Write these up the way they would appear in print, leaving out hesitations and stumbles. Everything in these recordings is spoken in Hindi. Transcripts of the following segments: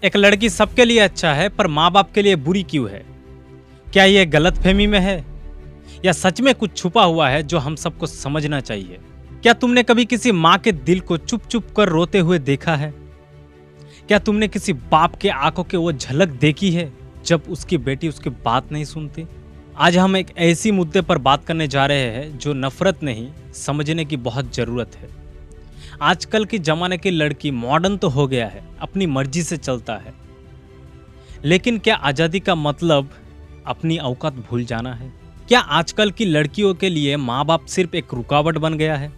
एक लड़की सबके लिए अच्छा है पर माँ बाप के लिए बुरी क्यों है? क्या ये गलतफहमी में है या सच में कुछ छुपा हुआ है जो हम सबको समझना चाहिए? क्या तुमने कभी किसी माँ के दिल को चुप चुप कर रोते हुए देखा है? क्या तुमने किसी बाप के आंखों के वो झलक देखी है जब उसकी बेटी उसकी बात नहीं सुनती? आज हम एक ऐसी मुद्दे पर बात करने जा रहे हैं जो नफरत नहीं, समझने की बहुत जरूरत है। आजकल की जमाने की लड़की मॉडर्न तो हो गया है, अपनी मर्जी से चलता है, लेकिन क्या आजादी का मतलब अपनी औकात भूल जाना है? क्या आजकल की लड़कियों के लिए माँ बाप सिर्फ एक रुकावट बन गया है?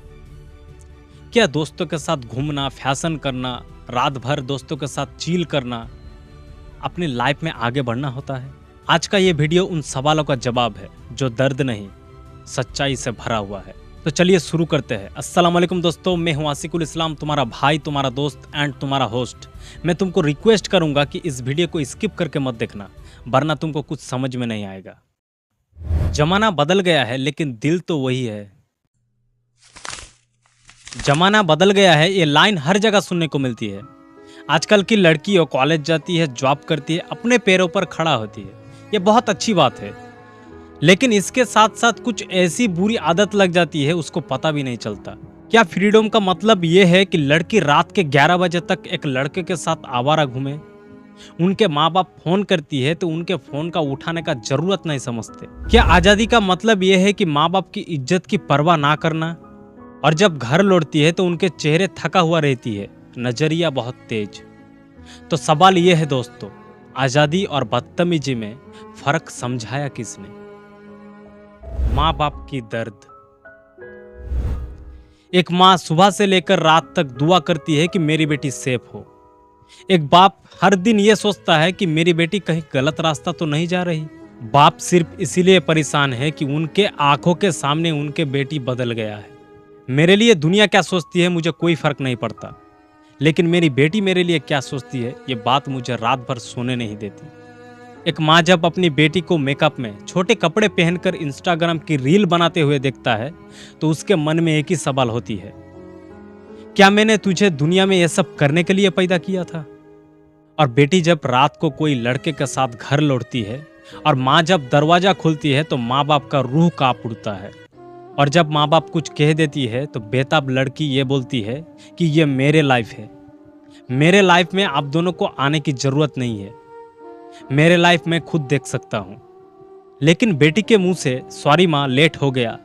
क्या दोस्तों के साथ घूमना, फैशन करना, रात भर दोस्तों के साथ चिल करना अपनी लाइफ में आगे बढ़ना होता है? आज का ये वीडियो उन सवालों का जवाब है जो दर्द नहीं, सच्चाई से भरा हुआ है। तो चलिए शुरू करते हैं। अस्सलाम वालेकुम दोस्तों, मैं हूं आसिकुल इस्लाम, तुम्हारा भाई, तुम्हारा दोस्त एंड तुम्हारा होस्ट। मैं तुमको रिक्वेस्ट करूंगा कि इस वीडियो को स्किप करके मत देखना, वरना तुमको कुछ समझ में नहीं आएगा। जमाना बदल गया है लेकिन दिल तो वही है। जमाना बदल गया है, ये लाइन हर जगह सुनने को मिलती है। आजकल की लड़की कॉलेज जाती है, जॉब करती है, अपने पैरों पर खड़ा होती है। ये बहुत अच्छी बात है, लेकिन इसके साथ साथ कुछ ऐसी बुरी आदत लग जाती है उसको पता भी नहीं चलता। क्या फ्रीडम का मतलब ये है कि लड़की रात के 11 बजे तक एक लड़के के साथ आवारा घूमे? उनके माँ बाप फोन करती है तो उनके फोन का उठाने का जरूरत नहीं समझते। क्या आजादी का मतलब ये है कि माँ बाप की इज्जत की परवाह ना करना, और जब घर लौटती है तो उनके चेहरे थका हुआ रहती है, नजरिया बहुत तेज? तो सवाल ये है दोस्तों, आजादी और बदतमीजी में फर्क समझाया किसने? माँ बाप की दर्द। एक माँ सुबह से लेकर रात तक दुआ करती है कि मेरी बेटी सेफ हो। एक बाप हर दिन ये सोचता है कि मेरी बेटी कहीं गलत रास्ता तो नहीं जा रही। बाप सिर्फ इसीलिए परेशान है कि उनके आंखों के सामने उनके बेटी बदल गया है। मेरे लिए दुनिया क्या सोचती है मुझे कोई फर्क नहीं पड़ता, लेकिन मेरी बेटी मेरे लिए क्या सोचती है ये बात मुझे रात भर सोने नहीं देती। एक माँ जब अपनी बेटी को मेकअप में छोटे कपड़े पहनकर इंस्टाग्राम की रील बनाते हुए देखता है तो उसके मन में एक ही सवाल होती है, क्या मैंने तुझे दुनिया में यह सब करने के लिए पैदा किया था? और बेटी जब रात को कोई लड़के के साथ घर लौटती है और माँ जब दरवाजा खोलती है तो माँ बाप का रूह कांप उठता है। और जब माँ बाप कुछ कह देती है तो बेताब लड़की ये बोलती है कि ये मेरे लाइफ है, मेरे लाइफ में आप दोनों को आने की जरूरत नहीं है, मेरे लाइफ में खुद देख सकता हूं। लेकिन बेटी के मुंह से सॉरी माँ, लेट हो गया,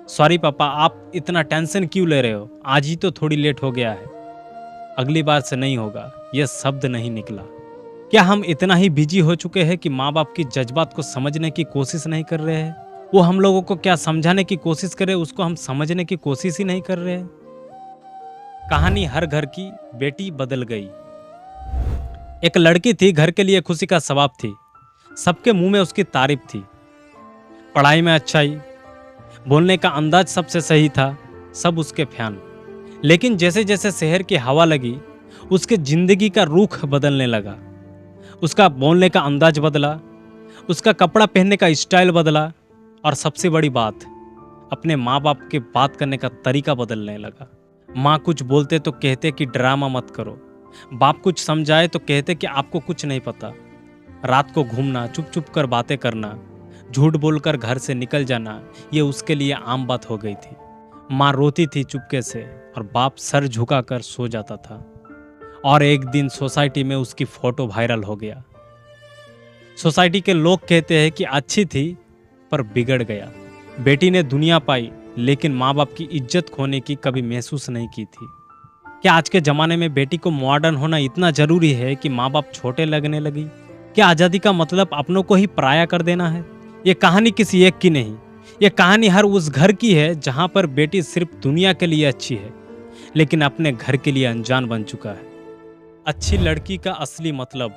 सॉरी पापा, आप इतना टेंशन क्यों ले रहे हो, आज ही तो थोड़ी लेट हो गया है, अगली बार से नहीं होगा, यह शब्द नहीं निकला। क्या हम इतना ही बिजी हो चुके हैं कि माँ बाप की जज्बात को समझने की कोशिश नहीं कर रहे हैं? वो हम लोगों को क्या समझाने की कोशिश करे उसको हम समझने की कोशिश ही नहीं कर रहे हैं। कहानी हर घर की बेटी बदल गई। एक लड़की थी, घर के लिए खुशी का सबब थी, सबके मुंह में उसकी तारीफ थी, पढ़ाई में अच्छाई, बोलने का अंदाज सबसे सही था, सब उसके फैन। लेकिन जैसे जैसे शहर की हवा लगी उसके जिंदगी का रुख बदलने लगा। उसका बोलने का अंदाज बदला, उसका कपड़ा पहनने का स्टाइल बदला, और सबसे बड़ी बात, अपने माँ बाप के बात करने का तरीका बदलने लगा। माँ कुछ बोलते तो कहते कि ड्रामा मत करो, बाप कुछ समझाए तो कहते कि आपको कुछ नहीं पता। रात को घूमना, चुप चुप कर बातें करना, झूठ बोलकर घर से निकल जाना, ये उसके लिए आम बात हो गई थी। माँ रोती थी चुपके से और बाप सर झुकाकर सो जाता था। और एक दिन सोसाइटी में उसकी फोटो वायरल हो गया। सोसाइटी के लोग कहते हैं कि अच्छी थी पर बिगड़ गया। बेटी ने दुनिया पाई लेकिन माँ बाप की इज्जत खोने की कभी महसूस नहीं की थी। क्या आज के ज़माने में बेटी को मॉडर्न होना इतना ज़रूरी है कि माँ बाप छोटे लगने लगी? क्या आज़ादी का मतलब अपनों को ही पराया कर देना है? ये कहानी किसी एक की नहीं, ये कहानी हर उस घर की है जहाँ पर बेटी सिर्फ दुनिया के लिए अच्छी है लेकिन अपने घर के लिए अनजान बन चुका है। अच्छी लड़की का असली मतलब।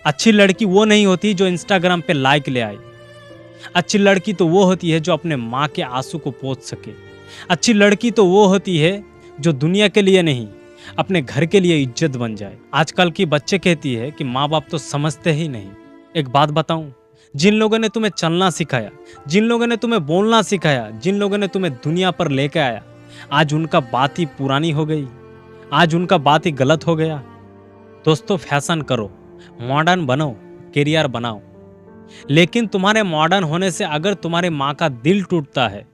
अच्छी लड़की वो नहीं होती जो इंस्टाग्राम पे लाइक ले आए। अच्छी लड़की तो वो होती है जो अपने माँ के आंसू को पोंछ सके। अच्छी लड़की तो वो होती है जो दुनिया के लिए नहीं, अपने घर के लिए इज्जत बन जाए। आजकल की बच्चे कहती है कि माँ बाप तो समझते ही नहीं। एक बात बताऊं, जिन लोगों ने तुम्हें चलना सिखाया, जिन लोगों ने तुम्हें बोलना सिखाया, जिन लोगों ने तुम्हें दुनिया पर लेके आया, आज उनका बात ही पुरानी हो गई, आज उनका बात ही गलत हो गया। दोस्तों, फैशन करो, मॉडर्न बनो, करियर बनाओ, लेकिन तुम्हारे मॉडर्न होने से अगर तुम्हारी माँ का दिल टूटता है,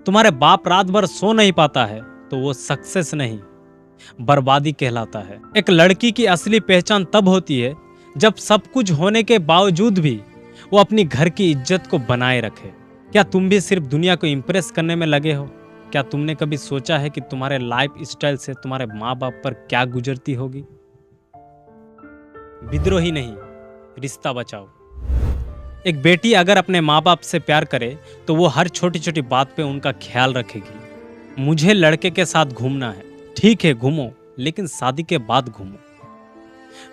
तुम्हारे बाप रात भर सो नहीं पाता है, तो वो सक्सेस नहीं, बर्बादी कहलाता है। एक लड़की की असली पहचान तब होती है जब सब कुछ होने के बावजूद भी वो अपनी घर की इज्जत को बनाए रखे। क्या तुम भी सिर्फ दुनिया को इम्प्रेस करने में लगे हो? क्या तुमने कभी सोचा है कि तुम्हारे लाइफ स्टाइल से तुम्हारे माँ बाप पर क्या गुजरती होगी? विद्रोही नहीं, रिश्ता बचाओ। एक बेटी अगर अपने माँ बाप से प्यार करे तो वो हर छोटी छोटी बात पे उनका ख्याल रखेगी। मुझे लड़के के साथ घूमना है, ठीक है घूमो, लेकिन शादी के बाद घूमो।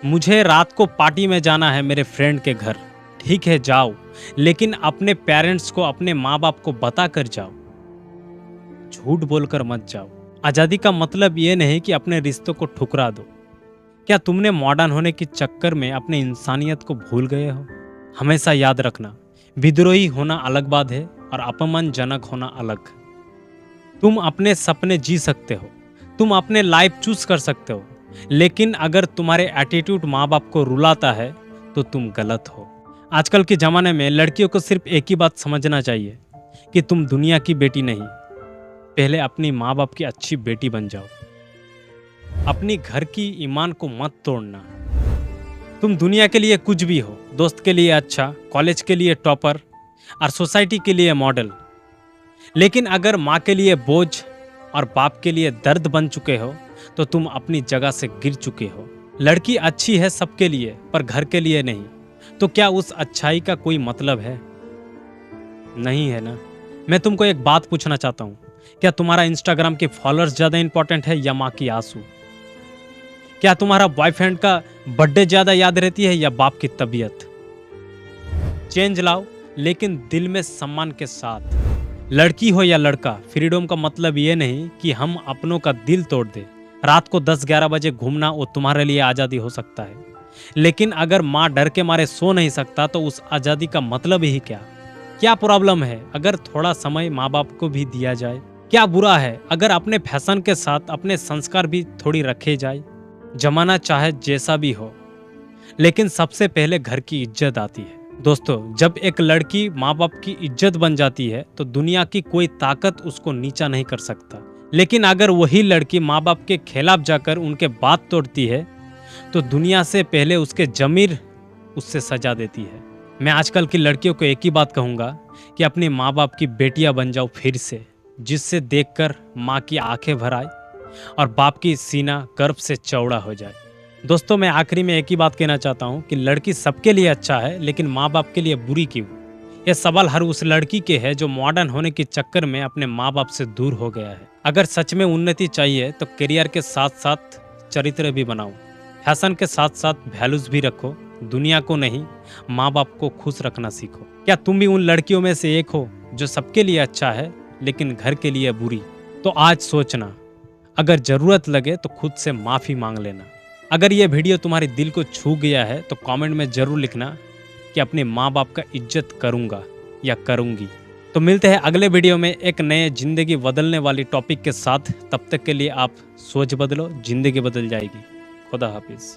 मुझे रात को पार्टी में जाना है मेरे फ्रेंड के घर, ठीक है जाओ, लेकिन अपने पेरेंट्स को, अपने माँ बाप को बता कर जाओ, झूठ बोलकर मत जाओ। आज़ादी का मतलब ये नहीं कि अपने रिश्तों को ठुकरा दो। क्या तुमने मॉडर्न होने के चक्कर में अपने इंसानियत को भूल गए हो? हमेशा याद रखना, विद्रोही होना अलग बात है और अपमानजनक होना अलग। तुम अपने सपने जी सकते हो, तुम अपने लाइफ चूज कर सकते हो, लेकिन अगर तुम्हारे एटीट्यूड माँ बाप को रुलाता है तो तुम गलत हो। आजकल के ज़माने में लड़कियों को सिर्फ एक ही बात समझना चाहिए कि तुम दुनिया की बेटी नहीं, पहले अपनी माँ बाप की अच्छी बेटी बन जाओ। अपनी घर की ईमान को मत तोड़ना। तुम दुनिया के लिए कुछ भी हो, दोस्त के लिए अच्छा, कॉलेज के लिए टॉपर और सोसाइटी के लिए मॉडल, लेकिन अगर माँ के लिए बोझ और बाप के लिए दर्द बन चुके हो तो तुम अपनी जगह से गिर चुके हो। लड़की अच्छी है सबके लिए, पर घर के लिए नहीं। तो क्या उस अच्छाई का कोई मतलब है? नहीं है ना। मैं तुमको एक बात पूछना चाहता हूँ, क्या तुम्हारा इंस्टाग्राम के फॉलोअर्स ज़्यादा इंपॉर्टेंट है या माँ की आंसू? क्या तुम्हारा बॉयफ्रेंड का बर्थडे ज़्यादा याद रहती है या बाप की तबीयत? चेंज लाओ, लेकिन दिल में सम्मान के साथ। लड़की हो या लड़का, फ्रीडम का मतलब ये नहीं कि हम अपनों का दिल तोड़ दे। रात को 10-11 बजे घूमना वो तुम्हारे लिए आज़ादी हो सकता है, लेकिन अगर माँ डर के मारे सो नहीं सकता तो उस आज़ादी का मतलब ही क्या? क्या प्रॉब्लम है अगर थोड़ा समय माँ बाप को भी दिया जाए? क्या बुरा है अगर अपने फैशन के साथ अपने संस्कार भी थोड़ी रखे जाए? जमाना चाहे जैसा भी हो, लेकिन सबसे पहले घर की इज्जत आती है। दोस्तों, जब एक लड़की माँ बाप की इज्जत बन जाती है तो दुनिया की कोई ताकत उसको नीचा नहीं कर सकता। लेकिन अगर वही लड़की माँ बाप के खिलाफ जाकर उनके बात तोड़ती है तो दुनिया से पहले उसके जमीर उससे सजा देती है। मैं आजकल की लड़कियों को एक ही बात कहूँगा कि अपनी माँ बाप की बेटियाँ बन जाओ फिर से, जिससे देखकर माँ की आंखें भर आए और बाप की सीना गर्व से चौड़ा हो जाए। दोस्तों, मैं आखिरी में एक ही बात कहना चाहता हूँ कि लड़की सबके लिए अच्छा है, लेकिन माँ बाप के लिए बुरी क्यों? यह सवाल हर उस लड़की के है जो मॉडर्न होने के चक्कर में अपने माँ बाप से दूर हो गया है। अगर सच में उन्नति चाहिए तो करियर के साथ साथ चरित्र भी बनाओ, फैशन के साथ साथ वैल्यूज भी रखो। दुनिया को नहीं, माँ बाप को खुश रखना सीखो। क्या तुम भी उन लड़कियों में से एक हो जो सबके लिए अच्छा है लेकिन घर के लिए बुरी? तो आज सोचना, अगर जरूरत लगे तो खुद से माफ़ी मांग लेना। अगर ये वीडियो तुम्हारे दिल को छू गया है तो कमेंट में ज़रूर लिखना कि अपने माँ बाप का इज्जत करूँगा या करूँगी। तो मिलते हैं अगले वीडियो में एक नए ज़िंदगी बदलने वाली टॉपिक के साथ। तब तक के लिए आप सोच बदलो, ज़िंदगी बदल जाएगी। खुदा हाफिज़।